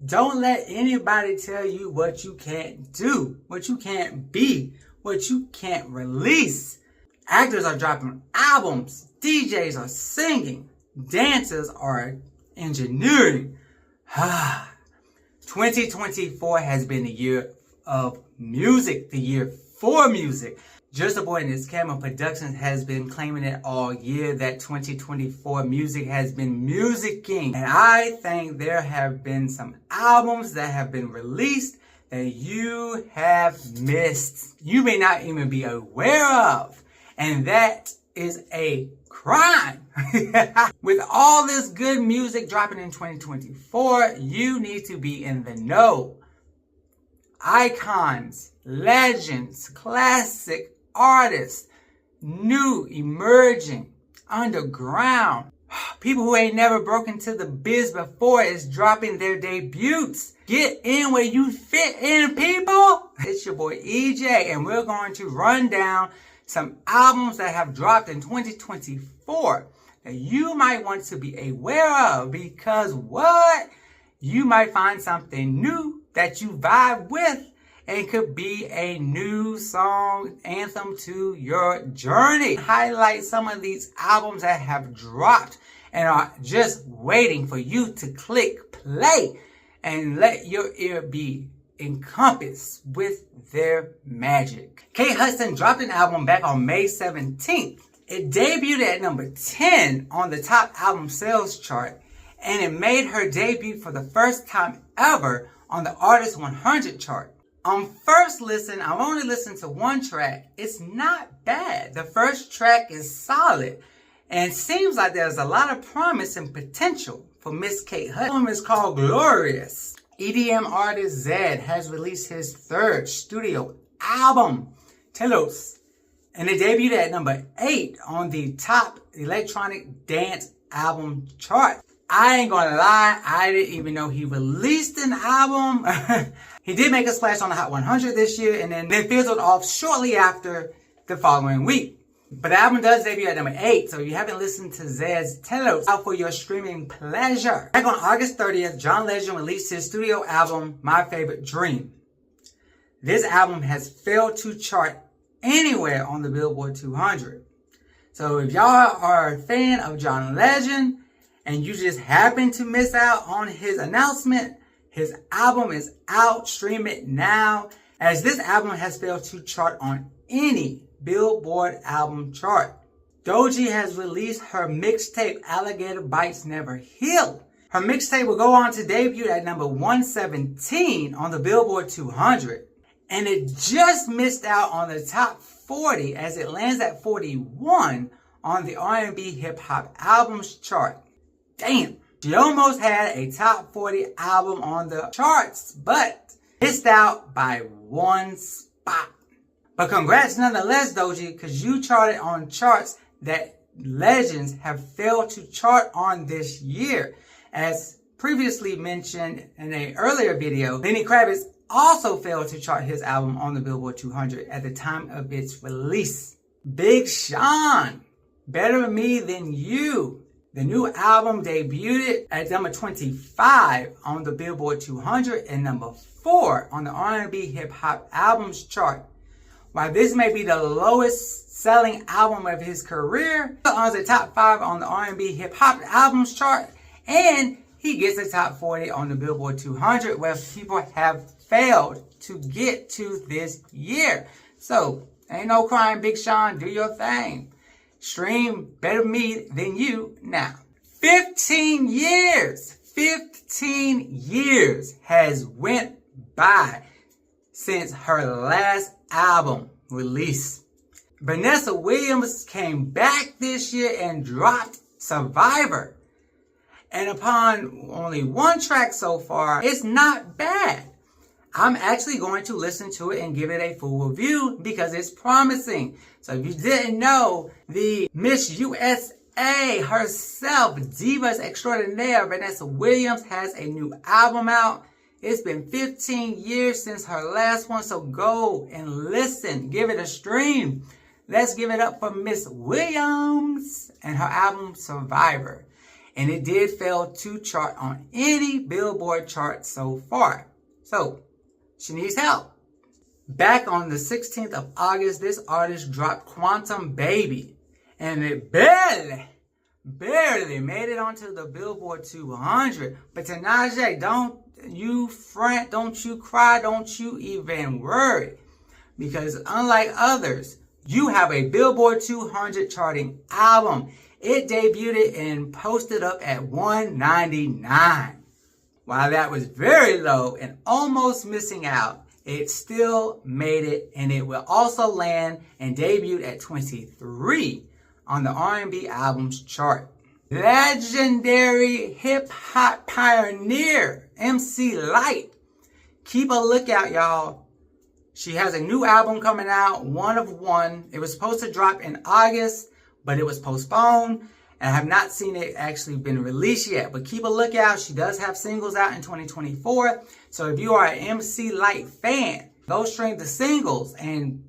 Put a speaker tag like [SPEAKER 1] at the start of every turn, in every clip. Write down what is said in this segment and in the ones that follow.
[SPEAKER 1] Don't let anybody tell you what you can't do, what you can't be, what you can't release. Actors are dropping albums, DJs are singing, dancers are engineering. 2024 has been the year of music, the year for music. Justaboiandhiscamera Productions has been claiming it all year that 2024 music has been musicking. And I think there have been some albums that have been released that you have missed. You may not even be aware of. And that is a crime. With all this good music dropping in 2024, you need to be in the know. Icons, legends, classic artists, new, emerging, underground. People who ain't never broken to the biz before is dropping their debuts. Get in where you fit in, people. It's your boy EJ, and we're going to run down some albums that have dropped in 2024 that you might want to be aware of, because what? You might find something new that you vibe with and could be a new song anthem to your journey. Highlight some of these albums that have dropped and are just waiting for you to click play and let your ear be encompassed with their magic. Kate Hudson dropped an album back on May 17th. It debuted at number 10 on the top album sales chart, and it made her debut for the first time ever on the Artist 100 chart. On first listen, I only listened to one track. It's not bad. The first track is solid, and seems like there's a lot of promise and potential for Miss Kate Hudson. The album is called Glorious. EDM artist Zed has released his third studio album, Telos, and it debuted at number 8 on the top electronic dance album chart. I ain't gonna lie, I didn't even know he released an album. He did make a splash on the Hot 100 this year, and then fizzled off shortly after the following week. But the album does debut at number 8, so if you haven't listened to Zed's Telos, out for your streaming pleasure. Back on August 30th, John Legend released his studio album, My Favorite Dream. This album has failed to chart anywhere on the Billboard 200. So if y'all are a fan of John Legend, and you just happen to miss out on his announcement, his album is out. Stream it now, as this album has failed to chart on any Billboard album chart. Doji has released her mixtape Alligator Bites Never Heal. Her mixtape will go on to debut at number 117 on the Billboard 200. And it just missed out on the top 40 as it lands at 41 on the R&B Hip Hop Albums chart. Damn. She almost had a top 40 album on the charts, but missed out by one spot. But congrats nonetheless, Doji, because you charted on charts that legends have failed to chart on this year. As previously mentioned in an earlier video, Lenny Kravitz also failed to chart his album on the Billboard 200 at the time of its release. Big Sean, Better Me Than You. The new album debuted at number 25 on the Billboard 200 and number 4 on the R&B Hip Hop Albums chart. While this may be the lowest selling album of his career, it earns a top 5 on the R&B Hip Hop Albums chart, and he gets a top 40 on the Billboard 200, where people have failed to get to this year. So, ain't no crying, Big Sean, do your thing. Stream Better Me Than You now. 15 years has went by since her last album release. Vanessa Williams came back this year and dropped Survivor. And upon only one track so far, it's not bad. I'm actually going to listen to it and give it a full review because it's promising. So if you didn't know, the Miss USA herself, Divas Extraordinaire, Vanessa Williams, has a new album out. It's been 15 years since her last one, so go and listen. Give it a stream. Let's give it up for Miss Williams and her album Survivor. and it did fail to chart on any Billboard chart so far. So she needs help. Back on the 16th of August, this artist dropped Quantum Baby, and it barely made it onto the Billboard 200. But Tanaje, don't you fret, don't you cry, don't you even worry. Because unlike others, you have a Billboard 200 charting album. It debuted and posted up at 199. While that was very low and almost missing out, it still made it, and it will also land and debut at 23 on the R&B albums chart. Legendary hip-hop pioneer, MC Lyte. Keep a lookout, y'all. She has a new album coming out, One of One. It was supposed to drop in August, but it was postponed, and I have not seen it actually been released yet. But keep a lookout. She does have singles out in 2024. So if you are an MC Lyte fan, go stream the singles and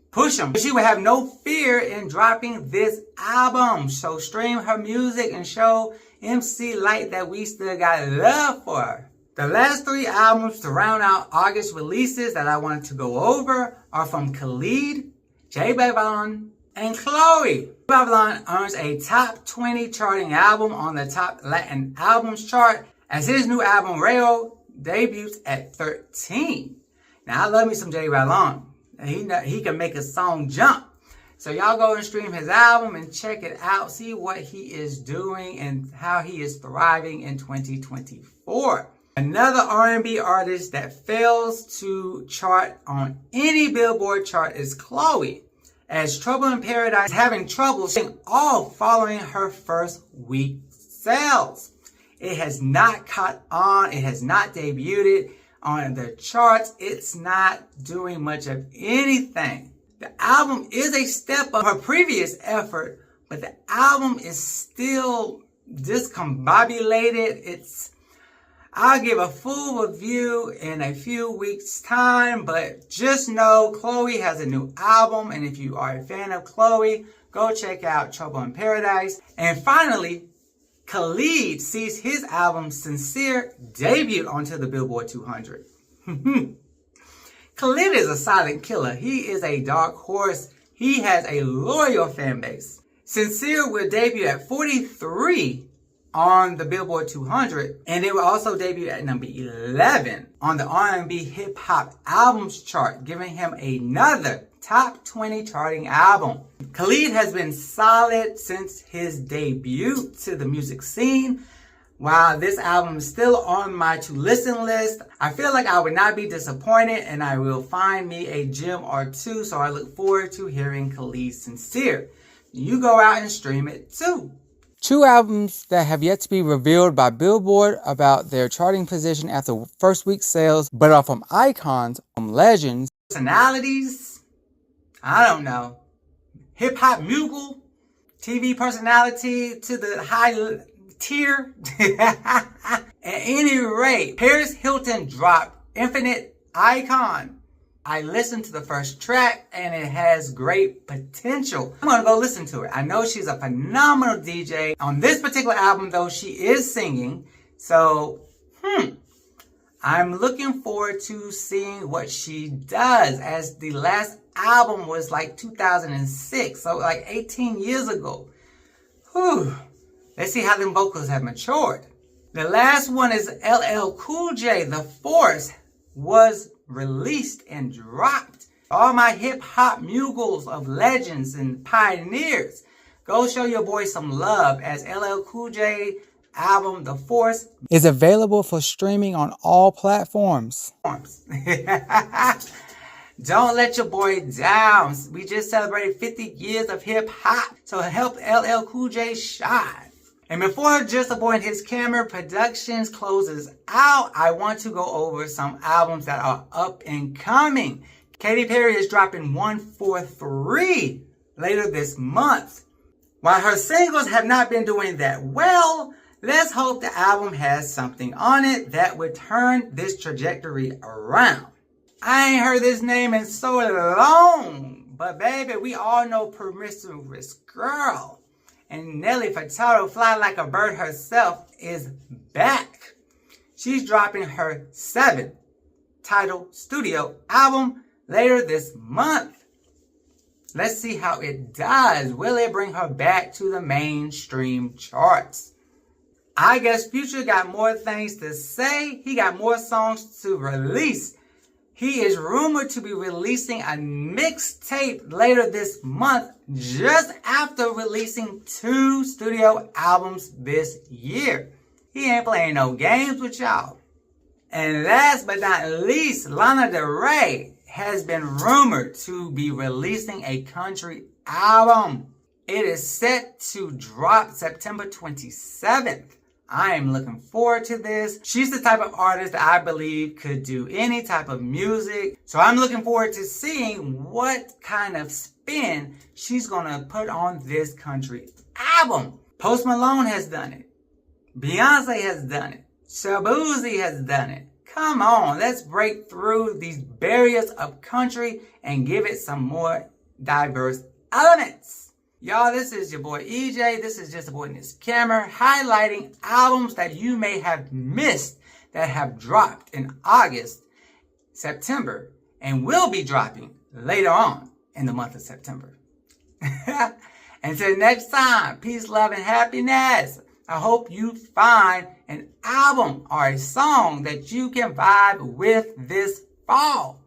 [SPEAKER 1] push them. She will have no fear in dropping this album. So stream her music and show MC Lyte that we still got love for her. The last 3 albums to round out August releases that I wanted to go over are from Khalid, J Balvin, and Chloe. Balvin earns a top 20 charting album on the top Latin albums chart as his new album Rayo debuts at 13. Now I love me some J Balvin. He can make a song jump. So y'all go and stream his album and check it out. See what he is doing and how he is thriving in 2024. Another R&B artist that fails to chart on any Billboard chart is Chloe, as Trouble in Paradise is having trouble staying off following her first week sales. It has not caught on. It has not debuted on the charts. It's not doing much of anything. The album is a step up her previous effort, but the album is still discombobulated. I'll give a full review in a few weeks' time, but just know Chloe has a new album, and if you are a fan of Chloe, go check out Trouble in Paradise. And finally, Khalid sees his album Sincere debut onto the Billboard 200. Khalid is a silent killer. He is a dark horse. He has a loyal fan base. Sincere will debut at 43 on the Billboard 200, and it will also debut at number 11 on the R&B hip hop albums chart, giving him another top 20 charting album. Khalid has been solid since his debut to the music scene. While this album is still on my to-listen list, I feel like I would not be disappointed, and I will find me a gem or two, so I look forward to hearing Khalid Sincere. You go out and stream it too. 2 albums that have yet to be revealed by Billboard about their charting position after first week sales, but are from icons, from legends, personalities, I don't know, hip-hop mogul, TV personality to the high tier. At any rate, Paris Hilton dropped Infinite Icon. I listened to the first track and it has great potential. I'm gonna go listen to it. I know she's a phenomenal DJ. On this particular album though, she is singing. So, I'm looking forward to seeing what she does, as the last album was like 2006. So like 18 years ago. Let's see how them vocals have matured. The last one is LL Cool J. The Force was released and dropped. All my hip-hop muggles of legends and pioneers, go show your boy some love, as LL Cool J album The Force is available for streaming on all platforms. Don't let your boy down. We just celebrated 50 years of hip-hop, so help LL Cool J shine. And before Justaboiandhiscamera Productions closes out, I want to go over some albums that are up and coming. Katy Perry is dropping 143 later this month. While her singles have not been doing that well, let's hope the album has something on it that would turn this trajectory around. I ain't heard this name in so long, but baby, we all know Promiscuous Girl. and Nelly Furtado, Fly Like a Bird herself, is back. She's dropping her 7th titled studio album later this month. Let's see how it does. Will it bring her back to the mainstream charts? I guess Future got more things to say. He got more songs to release. He is rumored to be releasing a mixtape later this month, just after releasing 2 studio albums this year. He ain't playing no games with y'all. And last but not least, Lana Del Rey has been rumored to be releasing a country album. It is set to drop September 27th. I am looking forward to this. She's the type of artist that I believe could do any type of music. So I'm looking forward to seeing what kind of spin she's gonna put on this country album. Post Malone has done it. Beyonce has done it. Shabuzi has done it. Come on, let's break through these barriers of country and give it some more diverse elements. Y'all, this is your boy EJ. This is Justaboiandhiscamera, highlighting albums that you may have missed that have dropped in August, September, and will be dropping later on in the month of September. Until next time, peace, love, and happiness. I hope you find an album or a song that you can vibe with this fall.